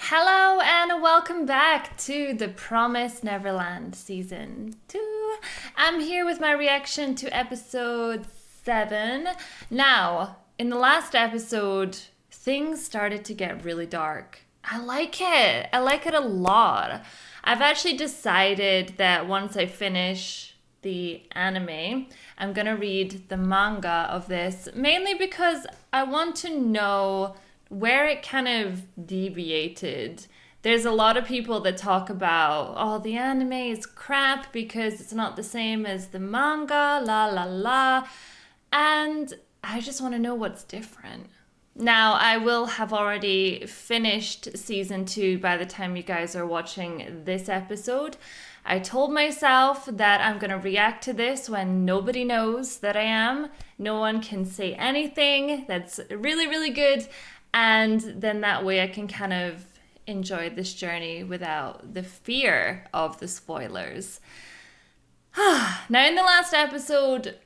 Hello and welcome back to the Promised Neverland Season 2. I'm here with my reaction to episode 7. Now, in the last episode, things started to get really dark. I like it. I like it a lot. I've actually decided that once I finish the anime, I'm going to read the manga of this, mainly because I want to know where it kind of deviated. There's a lot of people that talk about, oh, the anime is crap because it's not the same as the manga, la la la. And I just want to know what's different. Now, I will have already finished season 2 by the time you guys are watching this episode. I told myself that I'm going to react to this when nobody knows that I am. No one can say anything that's really, really good. And then that way I can kind of enjoy this journey without the fear of the spoilers. Now, in the last episode,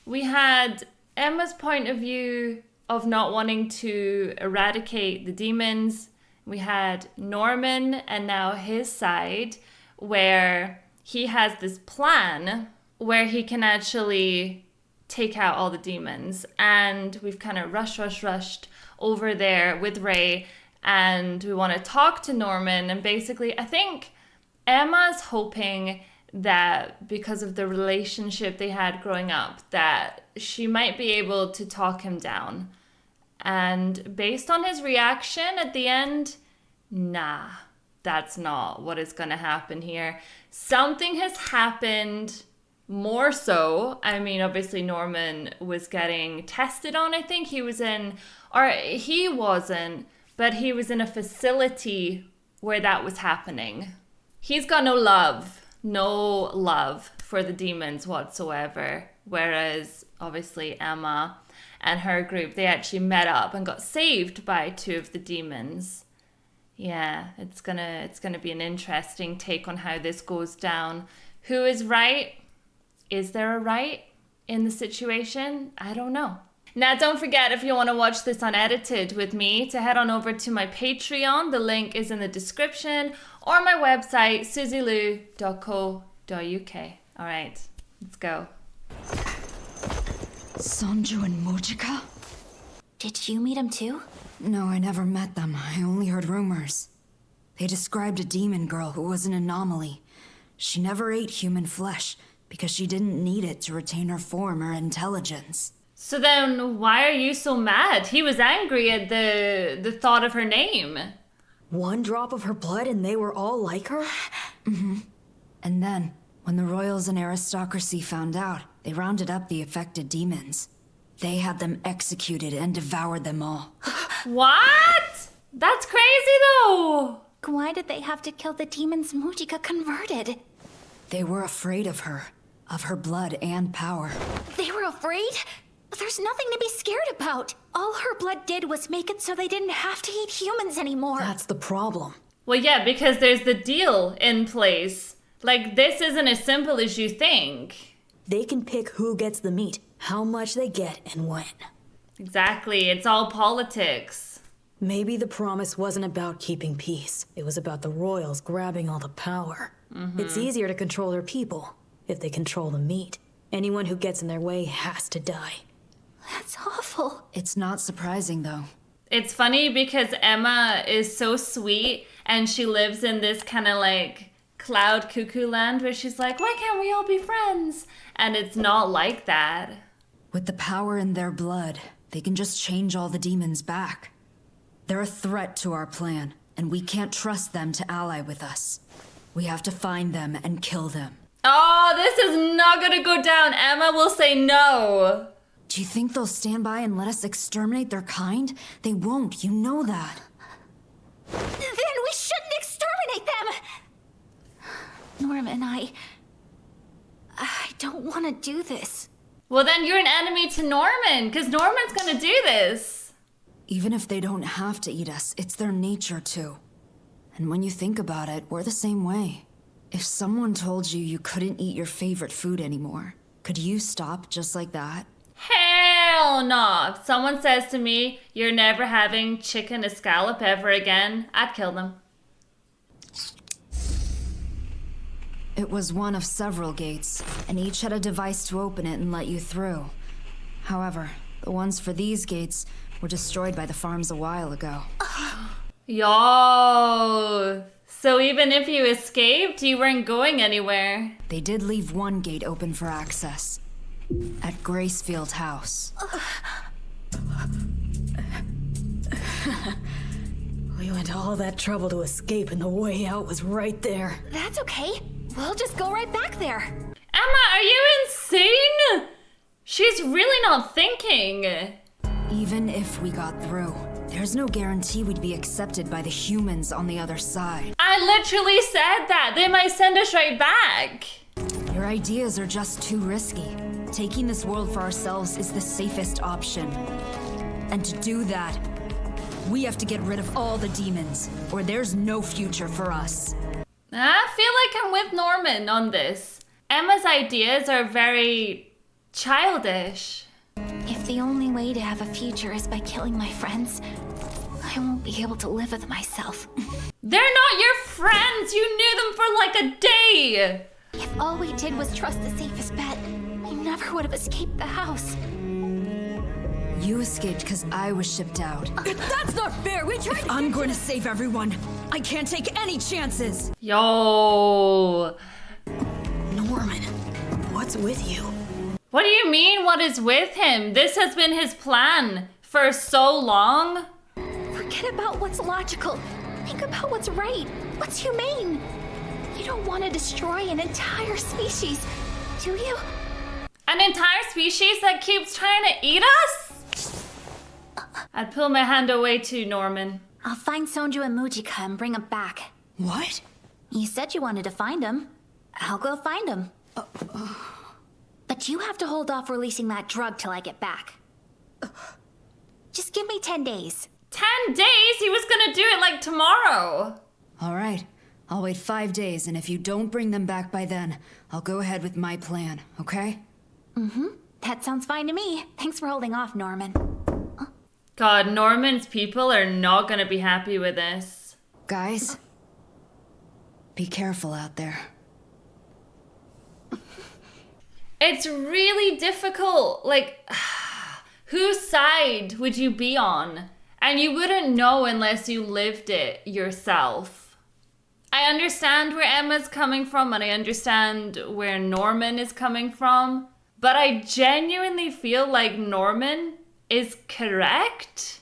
we had Emma's point of view of not wanting to eradicate the demons. We had Norman and now his side, where he has this plan where he can actually take out all the demons. And we've kind of rushed over there with Ray, and we want to talk to Norman. And basically, I think Emma's hoping that because of the relationship they had growing up, that she might be able to talk him down. And based on his reaction at the end, nah, that's not what is going to happen here. Something has happened. More so, I mean, obviously Norman was getting tested on, I think he wasn't, but he was in a facility where that was happening. He's got no love for the demons whatsoever. Whereas, obviously, Emma and her group, they actually met up and got saved by 2 of the demons. Yeah, it's gonna be an interesting take on how this goes down. Who is right? Is there a right in the situation? I don't know. Now, don't forget, if you want to watch this unedited with me, to head on over to my Patreon. The link is in the description, or my website, suzylu.co.uk. All right, let's go. Sanju and Mojika? Did you meet him too? No, I never met them. I only heard rumors. They described a demon girl who was an anomaly. She never ate human flesh because she didn't need it to retain her form or intelligence. So then why are you so mad? He was angry at the thought of her name. One drop of her blood and they were all like her? Mm-hmm. And then, when the royals and aristocracy found out, they rounded up the affected demons. They had them executed and devoured them all. What? That's crazy though. Why did they have to kill the demons Mujika converted? They were afraid of her blood and power. They were afraid? There's nothing to be scared about. All her blood did was make it so they didn't have to eat humans anymore. That's the problem. Well, yeah, because there's the deal in place. Like, this isn't as simple as you think. They can pick who gets the meat, how much they get, and when. Exactly, it's all politics. Maybe the promise wasn't about keeping peace. It was about the royals grabbing all the power. Mm-hmm. It's easier to control their people if they control the meat. Anyone who gets in their way has to die. That's awful. It's not surprising, though. It's funny because Emma is so sweet and she lives in this kind of like cloud cuckoo land where she's like, why can't we all be friends? And it's not like that. With the power in their blood, they can just change all the demons back. They're a threat to our plan, and we can't trust them to ally with us. We have to find them and kill them. Oh, this is not gonna go down. Emma will say no. Do you think they'll stand by and let us exterminate their kind? They won't, you know that. Then we shouldn't exterminate them! Norman, I don't want to do this. Well, then you're an enemy to Norman, because Norman's gonna do this. Even if they don't have to eat us, it's their nature to. And when you think about it, we're the same way. If someone told you you couldn't eat your favorite food anymore, could you stop just like that? Hell no. If someone says to me, you're never having chicken escallop ever again, I'd kill them. It was one of several gates, and each had a device to open it and let you through. However, the ones for these gates were destroyed by the farms a while ago. Yo! So even if you escaped, you weren't going anywhere. They did leave one gate open for access. At Gracefield House. We went to all that trouble to escape, and the way out was right there. That's okay. We'll just go right back there. Emma, are you insane? She's really not thinking. Even if we got through, there's no guarantee we'd be accepted by the humans on the other side. I literally said that. They might send us right back. Your ideas are just too risky. Taking this world for ourselves is the safest option. And to do that, we have to get rid of all the demons, or there's no future for us. I feel like I'm with Norman on this. Emma's ideas are very childish. If the only way to have a future is by killing my friends, I won't be able to live with myself. They're not your friends. You knew them for like a day. If all we did was trust the safest bet, we never would have escaped the house. You escaped because I was shipped out. That's not fair. We tried. I'm going to save everyone. I can't take any chances. Yo. Norman, what's with you? What do you mean, what is with him? This has been his plan for so long. Forget about what's logical. Think about what's right, what's humane. You don't want to destroy an entire species, do you? An entire species that keeps trying to eat us? I'd pull my hand away too, Norman. I'll find Sonju and Mujika and bring them back. What? You said you wanted to find them. I'll go find them. But you have to hold off releasing that drug till I get back. Just give me 10 days. 10 days? He was gonna do it like tomorrow. All right. I'll wait 5 days, and if you don't bring them back by then, I'll go ahead with my plan, okay? That sounds fine to me. Thanks for holding off, Norman. God, Norman's people are not gonna be happy with this. Guys, be careful out there. It's really difficult. Like, whose side would you be on? And you wouldn't know unless you lived it yourself. I understand where Emma's coming from, and I understand where Norman is coming from, but I genuinely feel like Norman is correct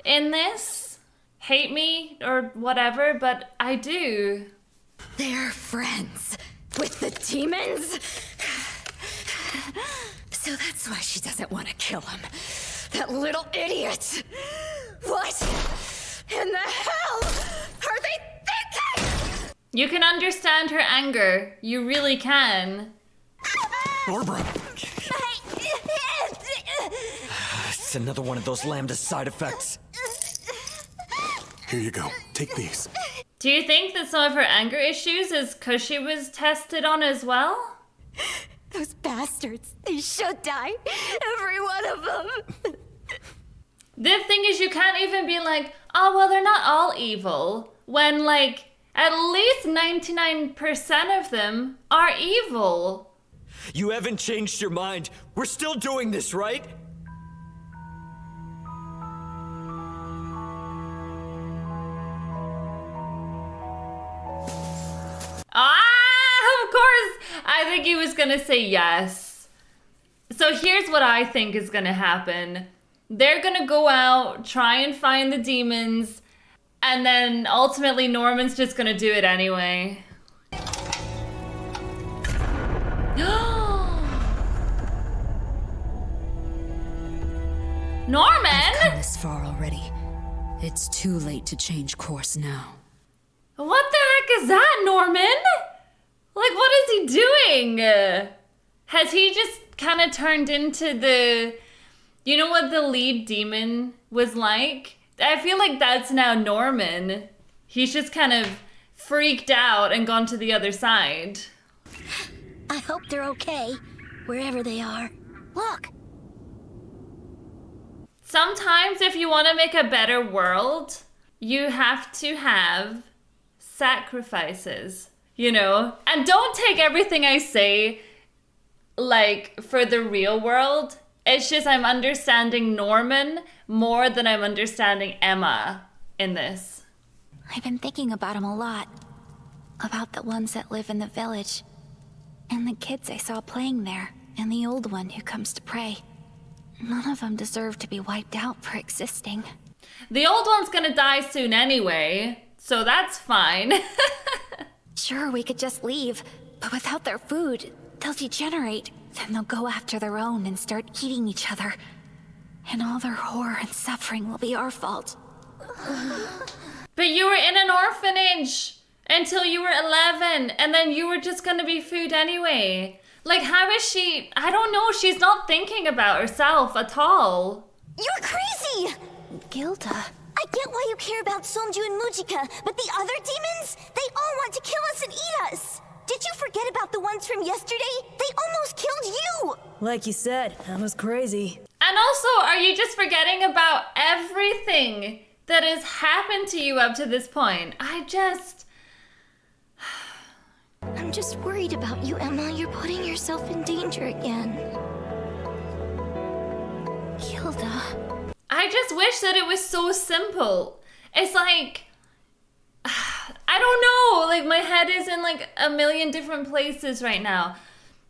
in this. Hate me or whatever, but I do. They're friends with the demons? So that's why she doesn't want to kill him. That little idiot! What in the hell are they thinking? You can understand her anger. You really can. Barbara! It's another one of those Lambda side effects. Here you go. Take these. Do you think that some of her anger issues is because she was tested on as well? Those bastards. They should die. Every one of them. The thing is, you can't even be like, oh, well, they're not all evil, when, like, at least 99% of them are evil. You haven't changed your mind. We're still doing this, right? Of course, I think he was gonna say yes. So here's what I think is gonna happen. They're gonna go out, try and find the demons, and then ultimately Norman's just gonna do it anyway. Norman! I've come this far already. It's too late to change course now. What the heck is that, Norman? Like, what is he doing? Has he just kind of turned into the... You know what the lead demon was like? I feel like that's now Norman. He's just kind of freaked out and gone to the other side. I hope they're okay, wherever they are. Look! Sometimes if you want to make a better world, you have to have sacrifices you know? And don't take everything I say, like, for the real world. It's just I'm understanding Norman more than I'm understanding Emma in this. I've been thinking about him a lot. About the ones that live in the village. And the kids I saw playing there. And the old one who comes to pray. None of them deserve to be wiped out for existing. The old one's gonna die soon anyway, so that's fine. Sure, we could just leave. But without their food, they'll degenerate. Then they'll go after their own and start eating each other. And all their horror and suffering will be our fault. But you were in an orphanage until you were 11, and then you were just gonna be food anyway. Like, how is she? I don't know, she's not thinking about herself at all. You're crazy! Gilda. I get why you care about Somju and Mujika, but the other demons? They all want to kill us and eat us! Did you forget about the ones from yesterday? They almost killed you! Like you said, that was crazy. And also, are you just forgetting about everything that has happened to you up to this point? I'm just worried about you, Emma. You're putting yourself in danger again. Gilda. I just wish that it was so simple. It's like, I don't know, like my head is in like a million different places right now.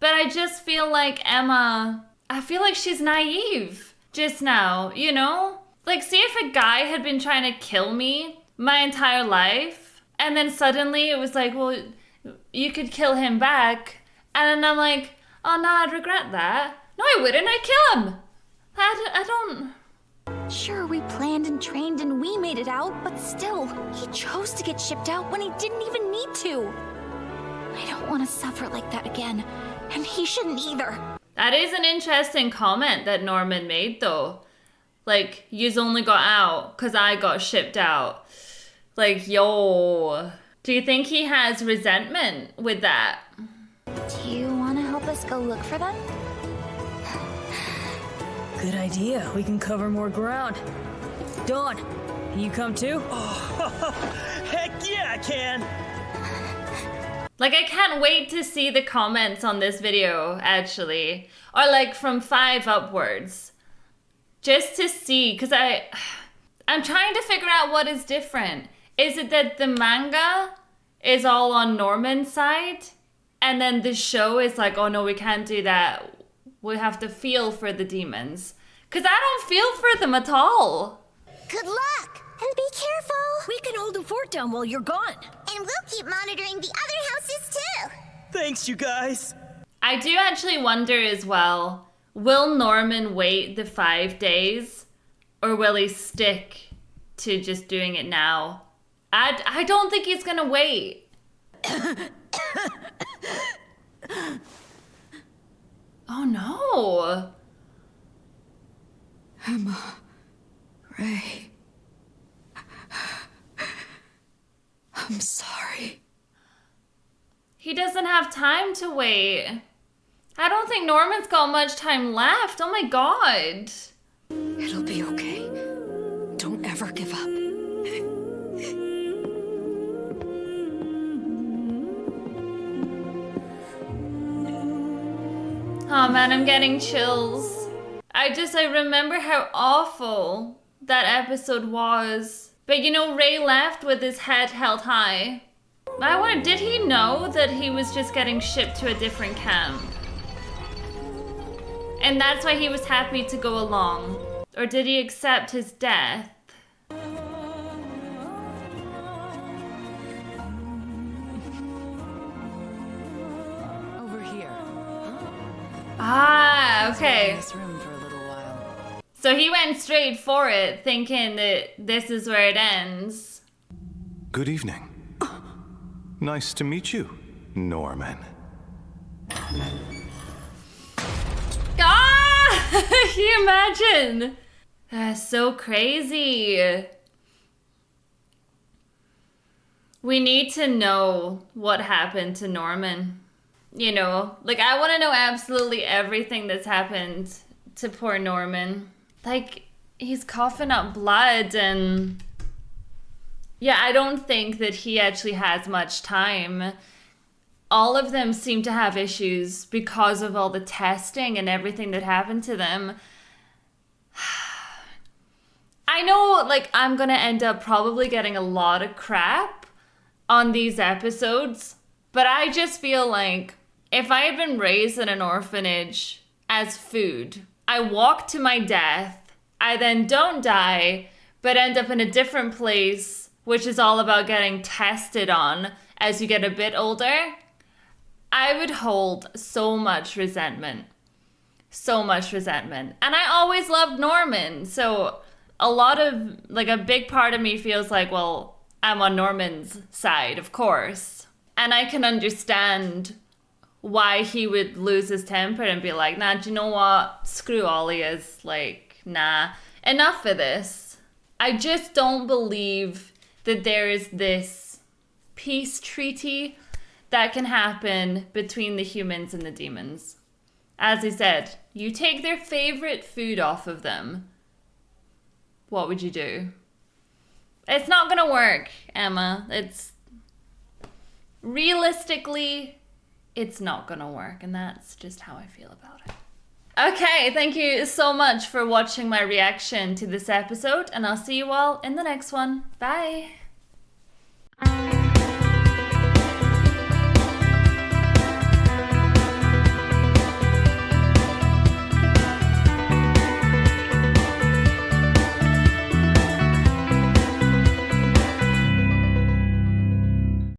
But I just feel like Emma, I feel like she's naive just now, you know? Like, see if a guy had been trying to kill me my entire life, and then suddenly it was like, well, you could kill him back. And then I'm like, oh no, I'd regret that. No, I wouldn't, I'd kill him. I don't... Sure, we planned and trained and we made it out, but still, he chose to get shipped out when he didn't even need to. I don't want to suffer like that again, and he shouldn't either. That is an interesting comment that Norman made, though. Like, yous only got out because I got shipped out. Like, yo. Do you think he has resentment with that? Do you want to help us go look for them? Good idea. We can cover more ground. Dawn, can you come too? Heck yeah, I can! Like, I can't wait to see the comments on this video, actually. Or, like, from 5 upwards. Just to see, because I'm trying to figure out what is different. Is it that the manga is all on Norman's side? And then the show is like, oh no, we can't do that. We have to feel for the demons. Because I don't feel for them at all. Good luck! And be careful! We can hold the fort down while you're gone. And we'll keep monitoring the other houses too! Thanks, you guys! I do actually wonder as well, will Norman wait the 5 days? Or will he stick to just doing it now? I don't think he's gonna wait. Oh no. Emma. Ray. I'm sorry. He doesn't have time to wait. I don't think Norman's got much time left. Oh my god. It'll be okay. Don't ever give up. Oh man, I'm getting chills. I remember how awful that episode was. But you know, Ray left with his head held high. I wonder, did he know that he was just getting shipped to a different camp? And that's why he was happy to go along? Or did he accept his death? Over here. Ah, okay. This room for a little while. So he went straight for it, thinking that this is where it ends. Good evening. Nice to meet you, Norman. Ah! Can you imagine? That's so crazy. We need to know what happened to Norman. You know, like, I want to know absolutely everything that's happened to poor Norman. Like, he's coughing up blood and... Yeah, I don't think that he actually has much time. all of them seem to have issues because of all the testing and everything that happened to them. I know, like, I'm gonna end up probably getting a lot of crap on these episodes, but I just feel like if I had been raised in an orphanage as food, I walk to my death, I then don't die, but end up in a different place, which is all about getting tested on as you get a bit older, I would hold so much resentment. So much resentment. And I always loved Norman, so a big part of me feels like, well, I'm on Norman's side, of course. And I can understand why he would lose his temper and be like, nah, do you know what? Screw Ollie is like, nah, enough of this. I just don't believe that there is this peace treaty that can happen between the humans and the demons. As I said, you take their favorite food off of them. What would you do? It's not gonna work, Emma. Realistically, it's not gonna work, and that's just how I feel about it. Okay, thank you so much for watching my reaction to this episode, and I'll see you all in the next one. Bye!